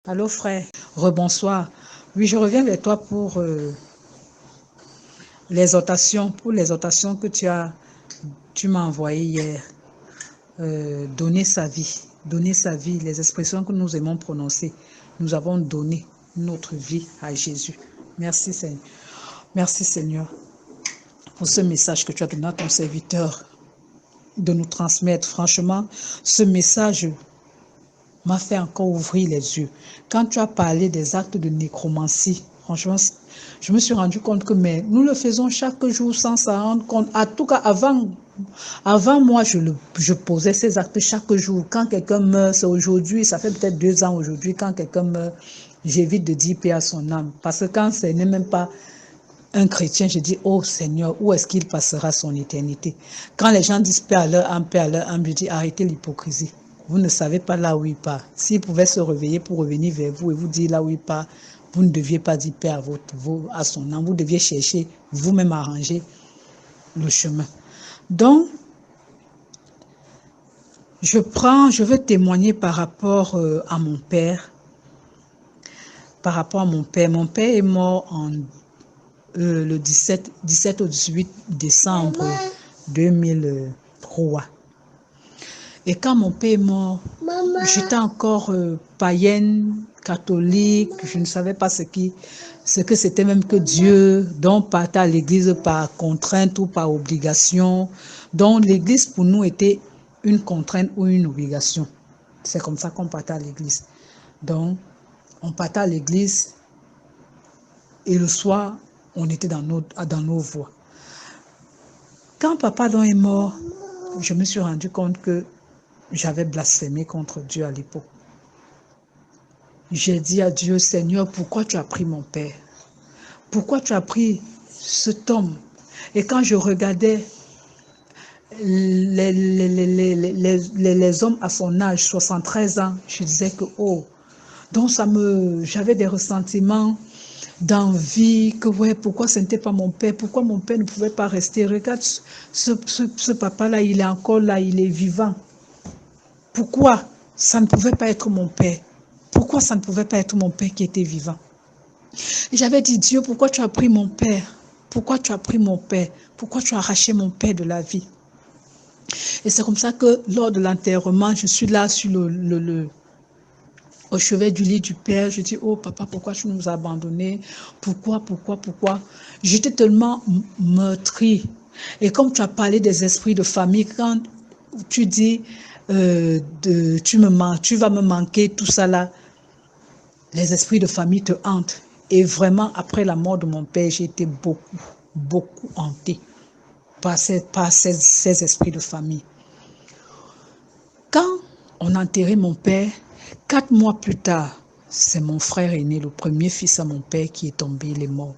Allô frère, rebonsoir. Oui, je reviens vers toi pour l'exhortation que tu m'as envoyée hier. Donner sa vie, les expressions que nous aimons prononcer. Nous avons donné notre vie à Jésus. Merci Seigneur. Merci Seigneur pour ce message que tu as donné à ton serviteur de nous transmettre. Franchement, ce message m'a fait encore ouvrir les yeux. Quand tu as parlé des actes de nécromancie, franchement, je me suis rendu compte que nous le faisons chaque jour sans s'en rendre compte. En tout cas, avant moi, je posais ces actes chaque jour. Quand quelqu'un meurt, c'est aujourd'hui, ça fait peut-être 2 ans aujourd'hui, quand quelqu'un meurt, j'évite de dire paix à son âme. Parce que quand ce n'est même pas un chrétien, je dis, oh Seigneur, où est-ce qu'il passera son éternité? Quand les gens disent paix à leur âme, je dis, arrêtez l'hypocrisie. Vous ne savez pas là où il part. S'il pouvait se réveiller pour revenir vers vous et vous dire là où il part, vous ne deviez pas dire paix à son âme. Vous deviez chercher vous-même arranger le chemin. Donc, je veux témoigner par rapport à mon père. Par rapport à mon père. Mon père est mort le 17 au 18 décembre 2003. Et quand mon père est mort, j'étais encore païenne, catholique, je ne savais pas ce que c'était même que Dieu, donc partait à l'église par contrainte ou par obligation. Donc l'église pour nous était une contrainte ou une obligation. C'est comme ça qu'on partait à l'église. Donc on partait à l'église et le soir, on était dans nos voies. Quand papa donc est mort, je me suis rendu compte que j'avais blasphémé contre Dieu à l'époque. J'ai dit à Dieu, Seigneur, pourquoi tu as pris mon père? Pourquoi tu as pris cet homme? Et quand je regardais les hommes à son âge, 73 ans, je disais que, oh, donc j'avais des ressentiments d'envie, que ouais, pourquoi ce n'était pas mon père? Pourquoi mon père ne pouvait pas rester? Regarde, ce papa-là, il est encore là, il est vivant. Pourquoi ça ne pouvait pas être mon père? Pourquoi ça ne pouvait pas être mon père qui était vivant? Et j'avais dit, Dieu, pourquoi tu as pris mon père? Pourquoi tu as pris mon père? Pourquoi tu as arraché mon père de la vie? Et c'est comme ça que lors de l'enterrement, je suis là sur au chevet du lit du père. Je dis, oh papa, pourquoi tu nous as abandonnés? Pourquoi? J'étais tellement meurtrie. Et comme tu as parlé des esprits de famille, quand tu dis, tu vas me manquer, tout ça là, les esprits de famille te hantent. Et vraiment, après la mort de mon père, j'ai été beaucoup hantée par ces esprits de famille. Quand on a enterré mon père, 4 mois plus tard, c'est mon frère aîné, le premier fils à mon père qui est tombé, il est mort.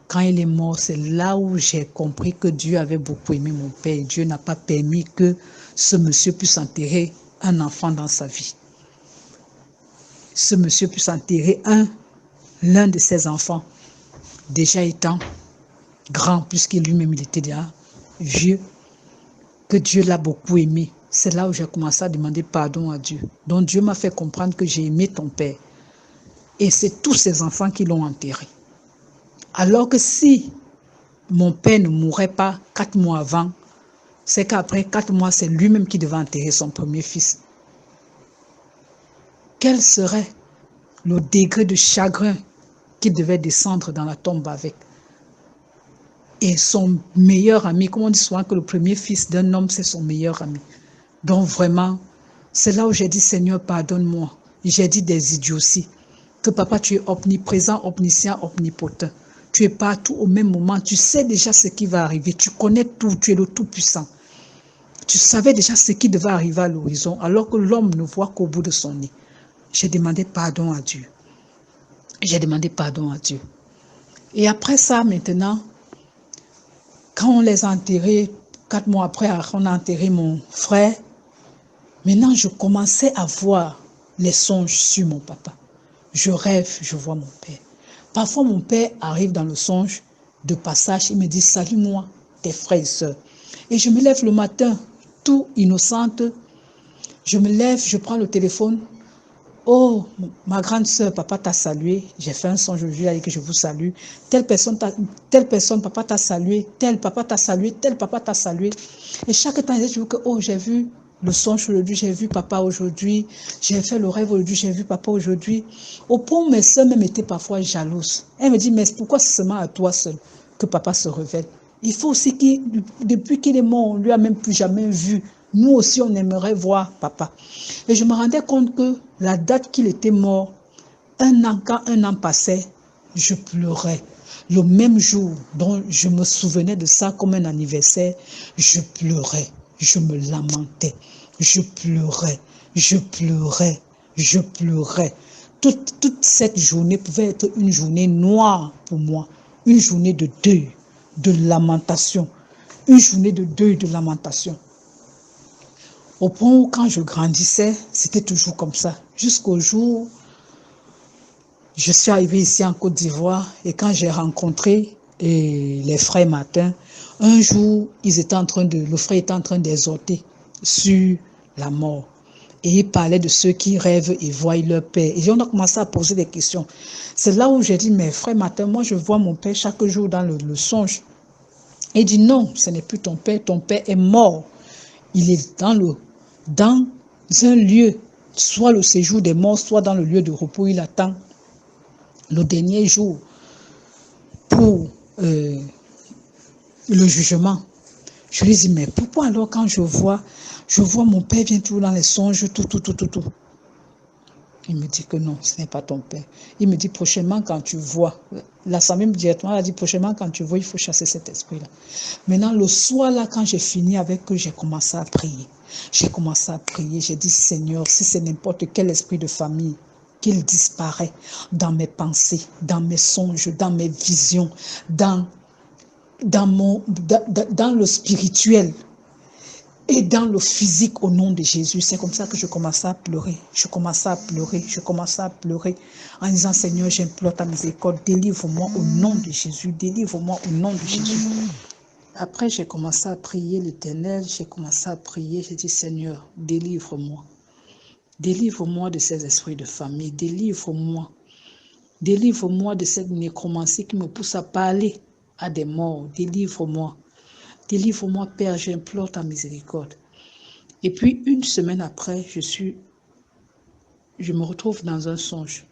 Quand il est mort, c'est là où j'ai compris que Dieu avait beaucoup aimé mon père. Dieu n'a pas permis que ce monsieur puisse enterrer un enfant dans sa vie. Ce monsieur puisse enterrer l'un de ses enfants, déjà étant grand, puisqu'il lui-même il était déjà vieux, que Dieu l'a beaucoup aimé. C'est là où j'ai commencé à demander pardon à Dieu. Donc Dieu m'a fait comprendre que j'ai aimé ton père. Et c'est tous ses enfants qui l'ont enterré. Alors que si mon père ne mourrait pas 4 mois avant, c'est qu'après 4 mois, c'est lui-même qui devait enterrer son premier fils. Quel serait le degré de chagrin qu'il devait descendre dans la tombe avec? Et son meilleur ami, comme on dit souvent que le premier fils d'un homme, c'est son meilleur ami. Donc vraiment, c'est là où j'ai dit, Seigneur, pardonne-moi. J'ai dit des idioties. Que papa, tu es omniprésent, omniscient, omnipotent. Tu es partout au même moment. Tu sais déjà ce qui va arriver. Tu connais tout. Tu es le tout-puissant. Tu savais déjà ce qui devait arriver à l'horizon, alors que l'homme ne voit qu'au bout de son nez. J'ai demandé pardon à Dieu. J'ai demandé pardon à Dieu. Et après ça, maintenant, quand on les a enterrés, 4 mois après, on a enterré mon frère, maintenant je commençais à voir les songes sur mon papa. Je rêve, je vois mon père. Parfois mon père arrive dans le songe de passage, il me dit, salue-moi tes frères et sœurs. Et je me lève le matin, tout innocente, je me lève, je prends le téléphone, Oh, ma grande sœur, papa t'a salué. J'ai fait un songe aujourd'hui, avec que je vous salue. Telle personne, papa t'a salué. Tel papa t'a salué. Tel papa t'a salué. Et chaque temps, je dis que, oh, j'ai vu le songe aujourd'hui, j'ai vu papa aujourd'hui. J'ai fait le rêve aujourd'hui, j'ai vu papa aujourd'hui. Au point où mes sœurs même étaient parfois jalouses. Elles me disent, mais pourquoi c'est seulement à toi seul que papa se révèle? Il faut aussi qu'il, depuis qu'il est mort, on lui a même plus jamais vu. Nous aussi, on aimerait voir papa. Et je me rendais compte que la date qu'il était mort, quand un an passait, je pleurais. Le même jour dont je me souvenais de ça comme un anniversaire, je pleurais, je me lamentais, je pleurais, je pleurais, je pleurais. Toute cette journée pouvait être une journée noire pour moi, une journée de deuil, de lamentation, une journée de deuil, de lamentation. Au point où quand je grandissais, c'était toujours comme ça. Jusqu'au jour, je suis arrivée ici en Côte d'Ivoire et quand j'ai rencontré les frères Martin, un jour, le frère était en train d'exhorter sur la mort. Et il parlait de ceux qui rêvent et voient leur père. Et on a commencé à poser des questions. C'est là où j'ai dit, mais frère Martin, moi je vois mon père chaque jour dans le songe. Et il dit, non, ce n'est plus ton père est mort. Il est dans un lieu, soit le séjour des morts, soit dans le lieu de repos, il attend le dernier jour pour le jugement. Je lui dis, mais pourquoi alors quand je vois mon père vient toujours dans les songes, tout. Il me dit que non, ce n'est pas ton père. Il me dit prochainement quand tu vois, l'assemblée directement a dit prochainement quand tu vois, il faut chasser cet esprit-là. Maintenant, le soir là, quand j'ai fini avec eux, j'ai commencé à prier. J'ai dit, Seigneur, si c'est n'importe quel esprit de famille, qu'il disparaît dans mes pensées, dans mes songes, dans mes visions, dans le spirituel et dans le physique au nom de Jésus. C'est comme ça que je commençais à pleurer. Je commençais à pleurer en disant, Seigneur, j'implore ta miséricorde, délivre-moi au nom de Jésus, délivre-moi au nom de Jésus. Après, j'ai commencé à prier l'Éternel, j'ai dit, Seigneur, délivre-moi. Délivre-moi de ces esprits de famille, délivre-moi. Délivre-moi de cette nécromancie qui me pousse à parler à des morts, délivre-moi. Délivre-moi, Père, j'implore ta miséricorde. Et puis, une semaine après, je me retrouve dans un songe.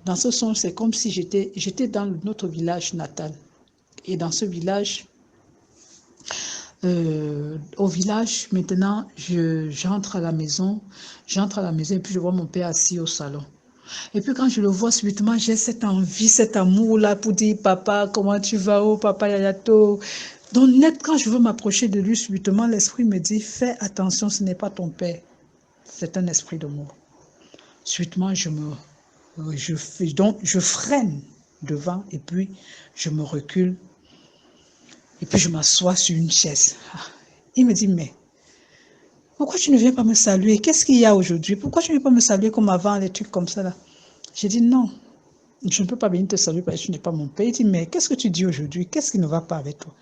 Dans ce songe, c'est comme si j'étais dans notre village natal. Et dans ce village, au village, maintenant, j'entre à la maison et puis je vois mon père assis au salon. Et puis quand je le vois subitement, j'ai cette envie, cet amour-là pour dire, papa, comment tu vas? Oh, papa, yayato. Donc net, quand je veux m'approcher de lui, subitement, l'esprit me dit, fais attention, ce n'est pas ton père, c'est un esprit de mort. Subitement, je freine devant et puis je me recule et puis je m'assois sur une chaise. Il me dit, mais pourquoi tu ne viens pas me saluer? Qu'est-ce qu'il y a aujourd'hui? Pourquoi tu ne viens pas me saluer comme avant, les trucs comme ça là? J'ai dit, non, je ne peux pas venir te saluer parce que tu n'es pas mon père. Il dit, mais qu'est-ce que tu dis aujourd'hui? Qu'est-ce qui ne va pas avec toi?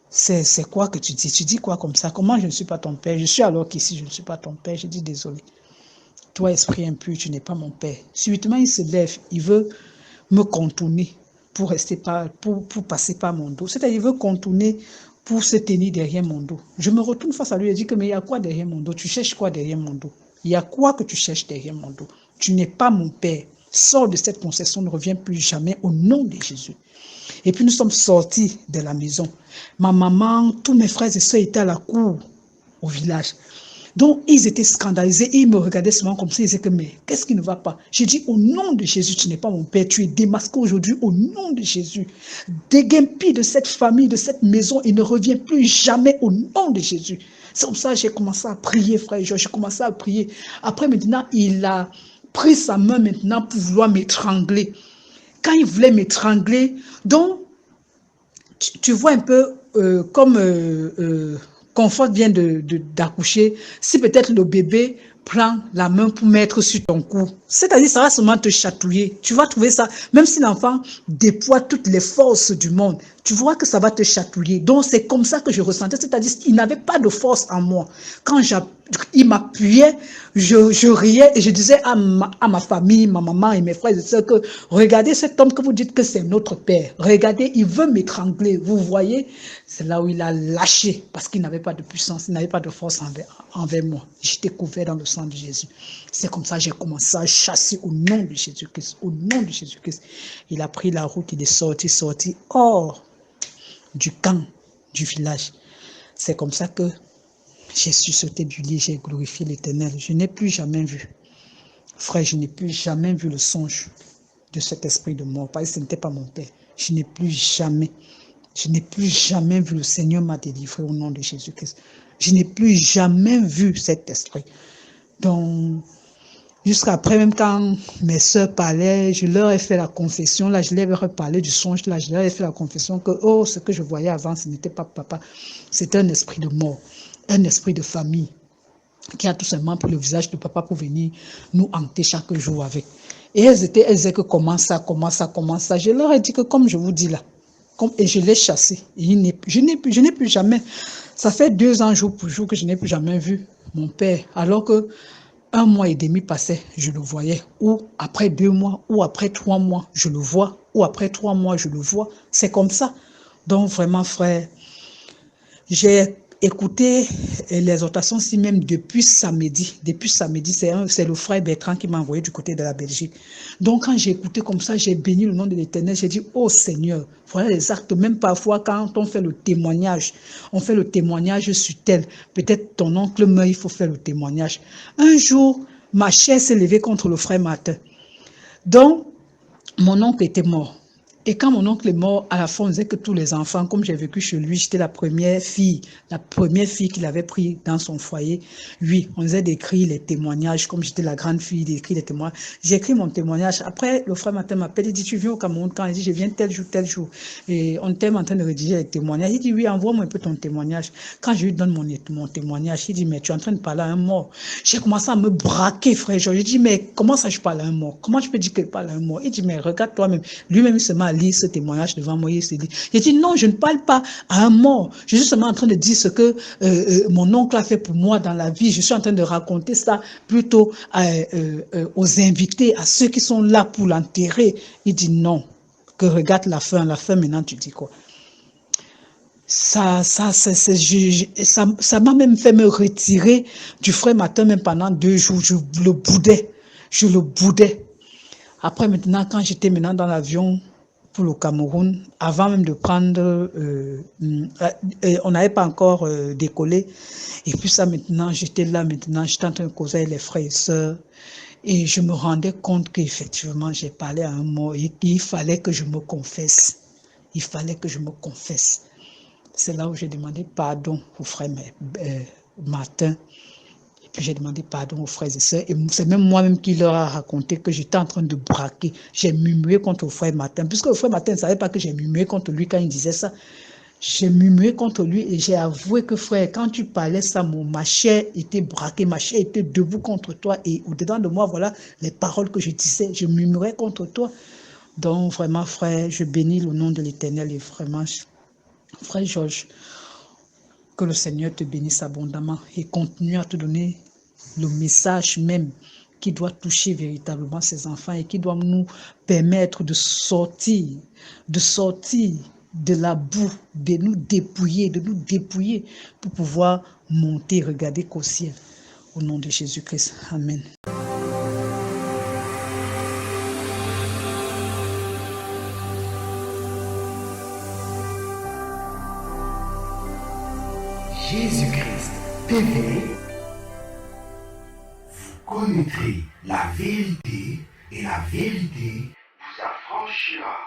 C'est quoi que tu dis? Tu dis quoi comme ça? Comment je ne suis pas ton père? Je suis alors qu'ici, je ne suis pas ton père. J'ai dit, désolé. Toi, esprit impur, tu n'es pas mon père. Subitement, il se lève. Il veut me contourner pour passer par mon dos. C'est-à-dire, il veut contourner pour se tenir derrière mon dos. Je me retourne face à lui et dis que, mais il y a quoi derrière mon dos? Tu cherches quoi derrière mon dos? Il y a quoi que tu cherches derrière mon dos? Tu n'es pas mon père. Sors de cette concession, ne reviens plus jamais au nom de Jésus. Et puis nous sommes sortis de la maison. Ma maman, tous mes frères et soeurs étaient à la cour au village. Donc ils étaient scandalisés. Ils me regardaient souvent comme ça. Ils disaient que mais qu'est-ce qui ne va pas? J'ai dit au nom de Jésus, tu n'es pas mon père. Tu es démasqué aujourd'hui au nom de Jésus. Déguempille de cette famille, de cette maison et ne reviens plus jamais au nom de Jésus. C'est comme ça que j'ai commencé à prier, frère Georges. J'ai commencé à prier. Après maintenant, il a pris sa main maintenant pour vouloir m'étrangler. Quand il voulait m'étrangler, donc, tu vois un peu comme Confort vient d'accoucher, si peut-être le bébé prend la main pour mettre sur ton cou, c'est-à-dire ça va seulement te chatouiller. Tu vas trouver ça, même si l'enfant déploie toutes les forces du monde, tu vois que ça va te chatouiller. Donc, c'est comme ça que je ressentais, c'est-à-dire il n'avait pas de force en moi. Quand il m'appuyait, je riais et je disais à ma famille, ma maman et mes frères et sœurs que regardez cet homme que vous dites que c'est notre père. Regardez, il veut m'étrangler. Vous voyez, c'est là où il a lâché parce qu'il n'avait pas de puissance, il n'avait pas de force envers moi. J'étais couvert dans le sang de Jésus. C'est comme ça que j'ai commencé à chasser au nom de Jésus-Christ. Au nom de Jésus-Christ. Il a pris la route, il est sorti hors du camp du village. C'est comme ça que j'ai sursauté du lit, j'ai glorifié l'Éternel. Je n'ai plus jamais vu, frère, je n'ai plus jamais vu le songe de cet esprit de mort, parce que ce n'était pas mon père. Je n'ai plus jamais vu le Seigneur m'a délivré au nom de Jésus-Christ. Je n'ai plus jamais vu cet esprit. Donc, jusqu'après, même quand mes soeurs parlaient, je leur ai fait la confession, là, je leur ai reparlé du songe, là, je leur ai fait la confession que, oh, ce que je voyais avant, ce n'était pas papa, c'était un esprit de mort, un esprit de famille, qui a tout simplement pris le visage de papa pour venir nous hanter chaque jour avec. Et elles disaient que comment ça, je leur ai dit que comme je vous dis là, et je l'ai chassé, et je n'ai plus jamais, ça fait 2 ans jour pour jour que je n'ai plus jamais vu mon père, alors que 1 mois et demi passait, je le voyais, ou après 2 mois, ou après 3 mois, je le vois, ou après 3 mois, je le vois. C'est comme ça. Donc vraiment, frère, j'ai écouté l'exhortation si même depuis samedi. Depuis samedi, c'est le frère Bertrand qui m'a envoyé du côté de la Belgique. Donc quand j'ai écouté comme ça, j'ai béni le nom de l'Éternel. J'ai dit, oh Seigneur, voilà les actes. Même parfois quand on fait le témoignage, sur tel. Peut-être ton oncle meurt, il faut faire le témoignage. Un jour, ma chair s'est levée contre le frère Martin. Donc, mon oncle était mort. Et quand mon oncle est mort, à la fin, on disait que tous les enfants, comme j'ai vécu chez lui, j'étais la première fille qu'il avait pris dans son foyer. Oui, on disait d'écrire les témoignages, comme j'étais la grande fille, d'écrire les témoignages. J'ai écrit mon témoignage. Après, le frère Martin m'appelle, il dit, tu viens au Cameroun quand? Il dit, je viens tel jour. Et on était en train de rédiger les témoignages. Il dit, oui, envoie-moi un peu ton témoignage. Quand je lui donne mon témoignage, il dit, mais tu es en train de parler à un mort. J'ai commencé à me braquer, frère. Je lui dis, mais comment ça je parle à un mort? Comment je peux dire que je parle à un mort? Il dit, mais regarde toi-même. Lui-même, il se met à lire ce témoignage devant moi. Il se dit, j'ai dit, non, je ne parle pas à un mort. Je suis seulement en train de dire ce que mon oncle a fait pour moi dans la vie. Je suis en train de raconter ça plutôt aux invités, à ceux qui sont là pour l'enterrer. Il dit, non, que regarde la fin maintenant, tu dis quoi? Ça m'a même fait me retirer du frère Martin, même pendant 2 jours. Je le boudais. Après, maintenant, quand j'étais maintenant dans l'avion pour le Cameroun, avant même de prendre, on n'avait pas encore décollé. Et puis ça, maintenant, j'étais en train de causer avec les frères et sœurs. Et je me rendais compte qu'effectivement, j'ai parlé à un mot et qu'il fallait que je me confesse. C'est là où j'ai demandé pardon au frère Martin. Et puis j'ai demandé pardon aux frères et sœurs. Et c'est même moi-même qui leur a raconté que j'étais en train de braquer. J'ai murmuré contre le frère Martin. Puisque le frère Martin ne savait pas que j'ai murmuré contre lui quand il disait ça. J'ai murmuré contre lui et j'ai avoué que frère, quand tu parlais ça, ma chair était braquée, ma chair était debout contre toi. Et au-dedans de moi, voilà les paroles que je disais. Je murmurais contre toi. Donc vraiment, frère, je bénis le nom de l'Éternel et vraiment, frère Georges, que le Seigneur te bénisse abondamment et continue à te donner le message même qui doit toucher véritablement ses enfants et qui doit nous permettre de sortir de la boue, de nous dépouiller pour pouvoir monter, regarder qu'au ciel. Au nom de Jésus-Christ. Amen. Jésus-Christ TV, vous connaîtrez la vérité et la vérité vous affranchira.